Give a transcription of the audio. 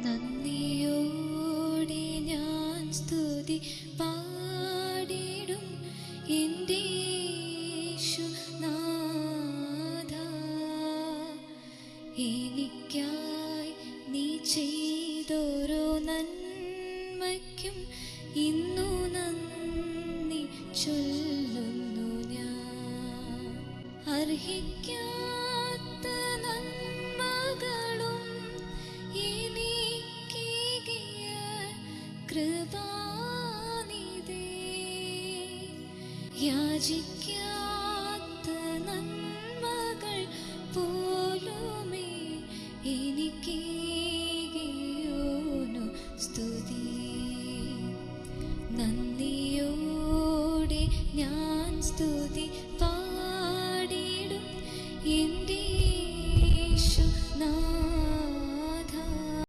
നന്ദിയോടെ ഞാൻ സ്തുതി പാടിടും എൻ്റെ യേശുനാഥാ. എനിക്കായി നീ ചെയ്തോരോ നന്മയ്ക്കും ഇന്നു നന്ദി ചൊല്ലുന്നു ഞാൻ. അർഹിക്കാത്ത നന്മകളും എനിക്കേകിയ കൃപാനിധേ. യാചിക്ക